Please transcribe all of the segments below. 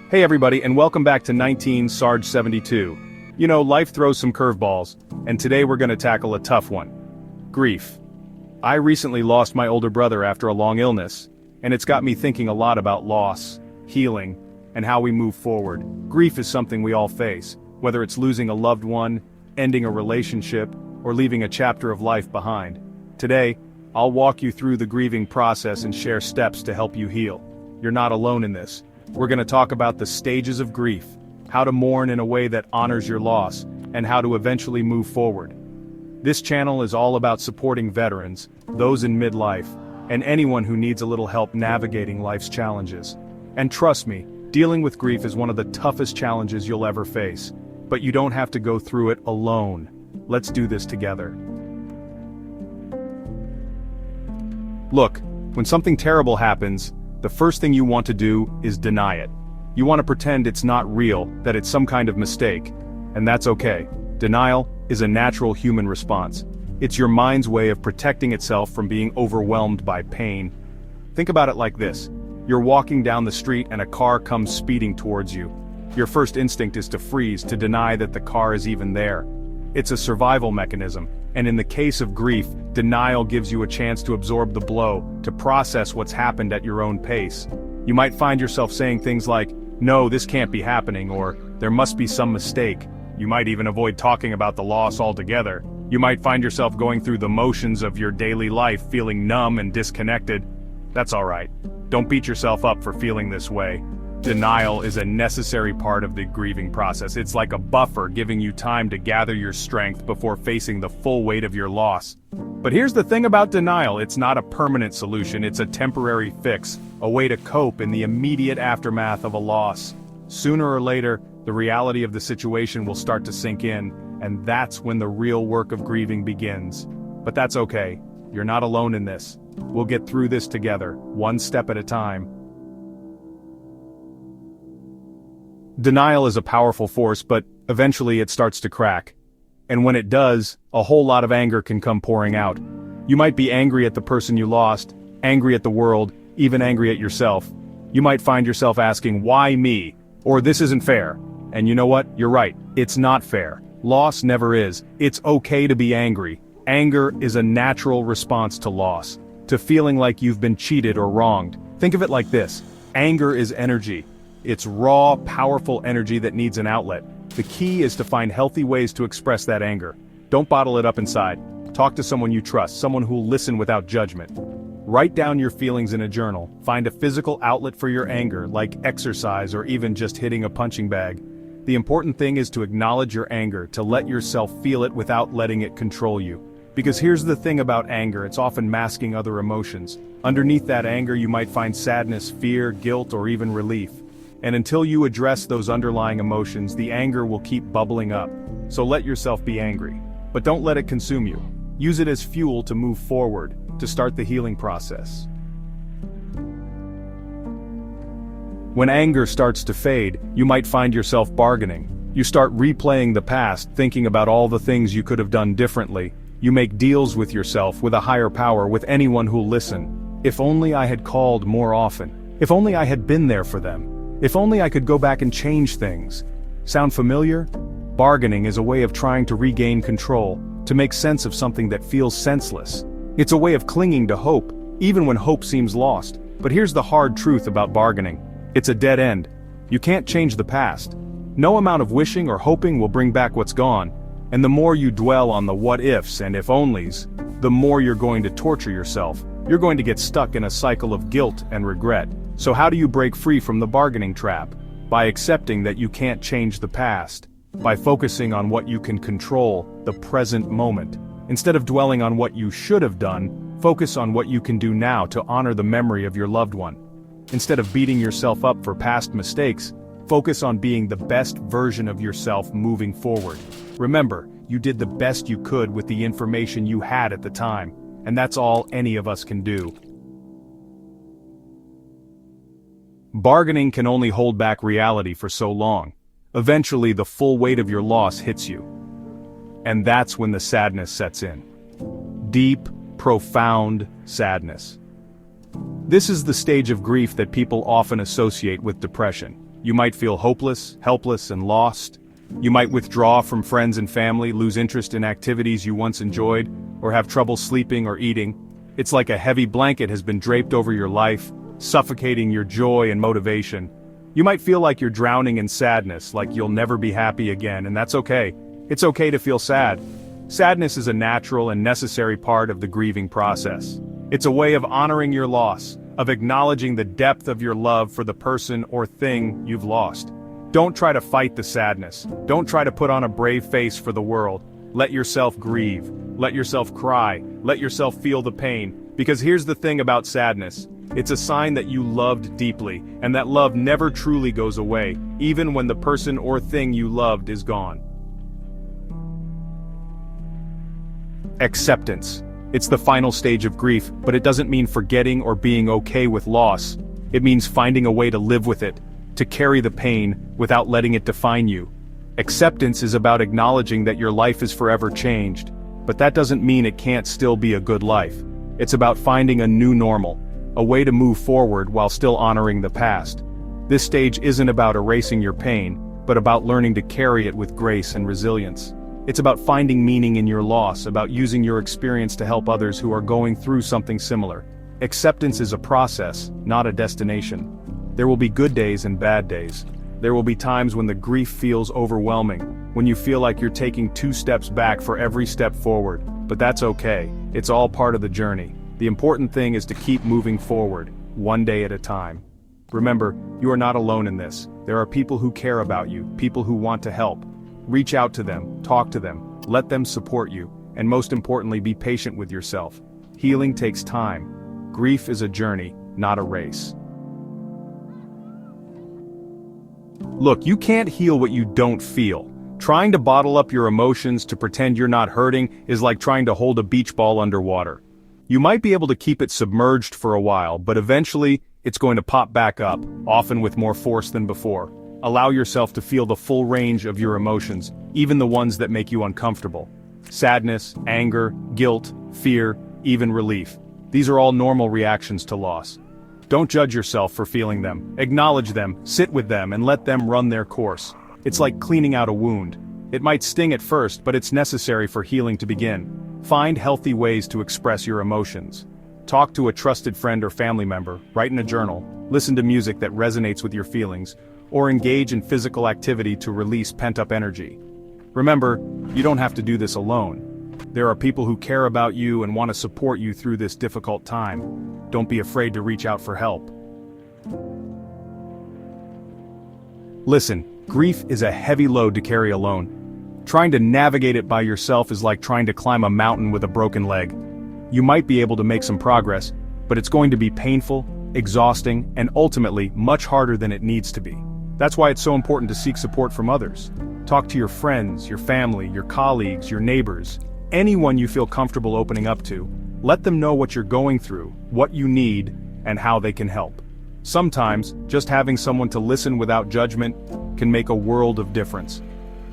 Hey everybody, and welcome back to 19 Sarge 72. You know, life throws some curveballs, and today we're gonna tackle a tough one. Grief. I recently lost my older brother after a long illness, and it's got me thinking a lot about loss, healing, and how we move forward. Grief is something we all face, whether it's losing a loved one, ending a relationship, or leaving a chapter of life behind. Today, I'll walk you through the grieving process and share steps to help you heal. You're not alone in this. We're going to talk about the stages of grief, how to mourn in a way that honors your loss, and how to eventually move forward. This channel is all about supporting veterans, those in midlife, and anyone who needs a little help navigating life's challenges. And trust me, dealing with grief is one of the toughest challenges you'll ever face, but you don't have to go through it alone. Let's do this together. Look, when something terrible happens, the first thing you want to do is deny it. You want to pretend it's not real, that it's some kind of mistake. And that's okay. Denial is a natural human response. It's your mind's way of protecting itself from being overwhelmed by pain. Think about it like this. You're walking down the street and a car comes speeding towards you. Your first instinct is to freeze, to deny that the car is even there. It's a survival mechanism, and in the case of grief, denial gives you a chance to absorb the blow, to process what's happened at your own pace. You might find yourself saying things like, "No, this can't be happening," or "There must be some mistake." You might even avoid talking about the loss altogether. You might find yourself going through the motions of your daily life, feeling numb and disconnected. That's alright. Don't beat yourself up for feeling this way. Denial is a necessary part of the grieving process. It's like a buffer giving you time to gather your strength before facing the full weight of your loss. But here's the thing about denial, it's not a permanent solution, it's a temporary fix, a way to cope in the immediate aftermath of a loss. Sooner or later, the reality of the situation will start to sink in, and that's when the real work of grieving begins. But that's okay, you're not alone in this. We'll get through this together, one step at a time. Denial is a powerful force, but eventually it starts to crack. And when it does, a whole lot of anger can come pouring out. You might be angry at the person you lost, angry at the world, even angry at yourself. You might find yourself asking, "Why me?" Or "This isn't fair." And you know what? You're right. It's not fair. Loss never is. It's okay to be angry. Anger is a natural response to loss, to feeling like you've been cheated or wronged. Think of it like this. Anger is energy. It's raw, powerful energy that needs an outlet. The key is to find healthy ways to express that anger. Don't bottle it up inside. Talk to someone you trust, someone who'll listen without judgment. Write down your feelings in a journal. Find a physical outlet for your anger, like exercise or even just hitting a punching bag. The important thing is to acknowledge your anger, to let yourself feel it without letting it control you. Because here's the thing about anger, it's often masking other emotions. Underneath that anger you might find sadness, fear, guilt, or even relief. And until you address those underlying emotions, the anger will keep bubbling up. So let yourself be angry. But don't let it consume you. Use it as fuel to move forward, to start the healing process. When anger starts to fade, you might find yourself bargaining. You start replaying the past, thinking about all the things you could have done differently. You make deals with yourself, with a higher power, with anyone who'll listen. If only I had called more often. If only I had been there for them. If only I could go back and change things. Sound familiar? Bargaining is a way of trying to regain control, to make sense of something that feels senseless. It's a way of clinging to hope, even when hope seems lost. But here's the hard truth about bargaining. It's a dead end. You can't change the past. No amount of wishing or hoping will bring back what's gone. And the more you dwell on the what-ifs and if-onlys, the more you're going to torture yourself. You're going to get stuck in a cycle of guilt and regret. So how do you break free from the bargaining trap? By accepting that you can't change the past. By focusing on what you can control, the present moment. Instead of dwelling on what you should have done, focus on what you can do now to honor the memory of your loved one. Instead of beating yourself up for past mistakes, focus on being the best version of yourself moving forward. Remember, you did the best you could with the information you had at the time, and that's all any of us can do. Bargaining can only hold back reality for so long. Eventually the full weight of your loss hits you. And that's when the sadness sets in. Deep, profound sadness. This is the stage of grief that people often associate with depression. You might feel hopeless, helpless, and lost. You might withdraw from friends and family, lose interest in activities you once enjoyed, or have trouble sleeping or eating. It's like a heavy blanket has been draped over your life, suffocating your joy and motivation. You might feel like you're drowning in sadness, like you'll never be happy again, and that's okay. It's okay to feel sad. Sadness is a natural and necessary part of the grieving process. It's a way of honoring your loss, of acknowledging the depth of your love for the person or thing you've lost. Don't try to fight the sadness. Don't try to put on a brave face for the world. Let yourself grieve. Let yourself cry. Let yourself feel the pain. Because here's the thing about sadness. It's a sign that you loved deeply, and that love never truly goes away, even when the person or thing you loved is gone. Acceptance. It's the final stage of grief, but it doesn't mean forgetting or being okay with loss. It means finding a way to live with it, to carry the pain without letting it define you. Acceptance is about acknowledging that your life is forever changed, but that doesn't mean it can't still be a good life. It's about finding a new normal, a way to move forward while still honoring the past. This stage isn't about erasing your pain, but about learning to carry it with grace and resilience. It's about finding meaning in your loss, about using your experience to help others who are going through something similar. Acceptance is a process, not a destination. There will be good days and bad days. There will be times when the grief feels overwhelming, when you feel like you're taking 2 steps back for every step forward, but that's okay. It's all part of the journey. The important thing is to keep moving forward, one day at a time. Remember, you are not alone in this. There are people who care about you, people who want to help. Reach out to them, talk to them, let them support you, and most importantly, be patient with yourself. Healing takes time. Grief is a journey, not a race. Look, you can't heal what you don't feel. Trying to bottle up your emotions to pretend you're not hurting is like trying to hold a beach ball underwater. You might be able to keep it submerged for a while, but eventually, it's going to pop back up, often with more force than before. Allow yourself to feel the full range of your emotions, even the ones that make you uncomfortable. Sadness, anger, guilt, fear, even relief. These are all normal reactions to loss. Don't judge yourself for feeling them. Acknowledge them, sit with them, and let them run their course. It's like cleaning out a wound. It might sting at first, but it's necessary for healing to begin. Find healthy ways to express your emotions. Talk to a trusted friend or family member, write in a journal, listen to music that resonates with your feelings, or engage in physical activity to release pent-up energy. Remember, you don't have to do this alone. There are people who care about you and want to support you through this difficult time. Don't be afraid to reach out for help. Listen, grief is a heavy load to carry alone. Trying to navigate it by yourself is like trying to climb a mountain with a broken leg. You might be able to make some progress, but it's going to be painful, exhausting, and ultimately much harder than it needs to be. That's why it's so important to seek support from others. Talk to your friends, your family, your colleagues, your neighbors, anyone you feel comfortable opening up to. Let them know what you're going through, what you need, and how they can help. Sometimes, just having someone to listen without judgment can make a world of difference.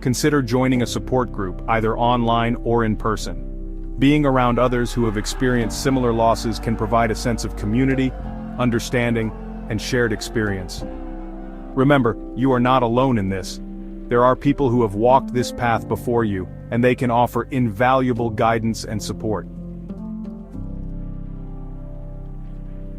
Consider joining a support group, either online or in person. Being around others who have experienced similar losses can provide a sense of community, understanding, and shared experience. Remember, you are not alone in this. There are people who have walked this path before you, and they can offer invaluable guidance and support.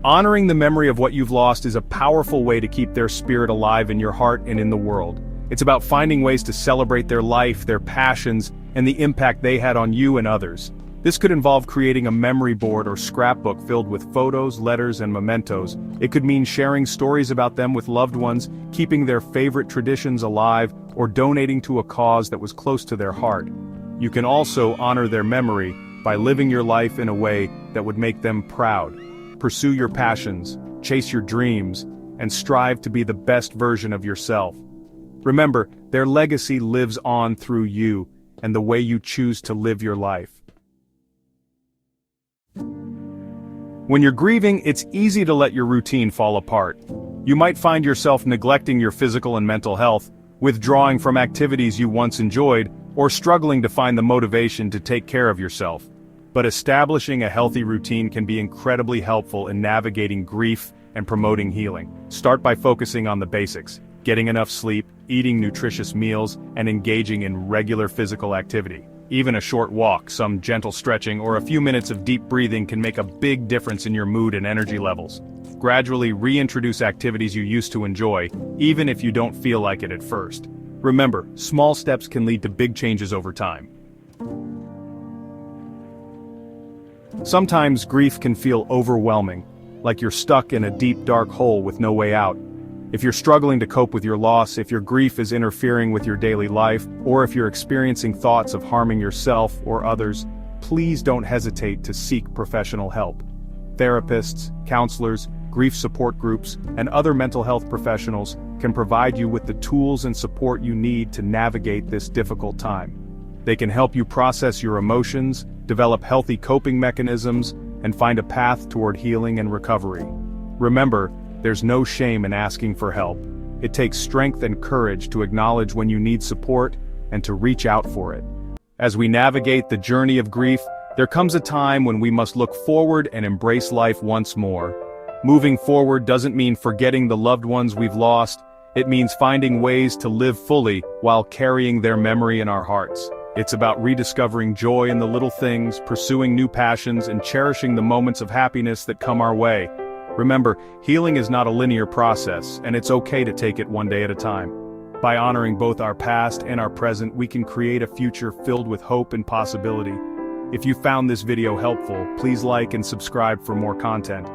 Honoring the memory of what you've lost is a powerful way to keep their spirit alive in your heart and in the world. It's about finding ways to celebrate their life, their passions, and the impact they had on you and others. This could involve creating a memory board or scrapbook filled with photos, letters, and mementos. It could mean sharing stories about them with loved ones, keeping their favorite traditions alive, or donating to a cause that was close to their heart. You can also honor their memory by living your life in a way that would make them proud. Pursue your passions, chase your dreams, and strive to be the best version of yourself. Remember, their legacy lives on through you and the way you choose to live your life. When you're grieving, it's easy to let your routine fall apart. You might find yourself neglecting your physical and mental health, withdrawing from activities you once enjoyed, or struggling to find the motivation to take care of yourself. But establishing a healthy routine can be incredibly helpful in navigating grief and promoting healing. Start by focusing on the basics. getting enough sleep, eating nutritious meals, and engaging in regular physical activity. Even a short walk, some gentle stretching, or a few minutes of deep breathing can make a big difference in your mood and energy levels. Gradually reintroduce activities you used to enjoy, even if you don't feel like it at first. Remember, small steps can lead to big changes over time. Sometimes grief can feel overwhelming, like you're stuck in a deep dark hole with no way out. If you're struggling to cope with your loss, if your grief is interfering with your daily life, or if you're experiencing thoughts of harming yourself or others, please don't hesitate to seek professional help. Therapists, counselors, grief support groups, and other mental health professionals can provide you with the tools and support you need to navigate this difficult time. They can help you process your emotions, develop healthy coping mechanisms, and find a path toward healing and recovery. Remember, there's no shame in asking for help. It takes strength and courage to acknowledge when you need support and to reach out for it. As we navigate the journey of grief, there comes a time when we must look forward and embrace life once more. Moving forward doesn't mean forgetting the loved ones we've lost. It means finding ways to live fully while carrying their memory in our hearts. It's about rediscovering joy in the little things, pursuing new passions, and cherishing the moments of happiness that come our way. Remember, healing is not a linear process, and it's okay to take it one day at a time. By honoring both our past and our present, we can create a future filled with hope and possibility. If you found this video helpful, please like and subscribe for more content.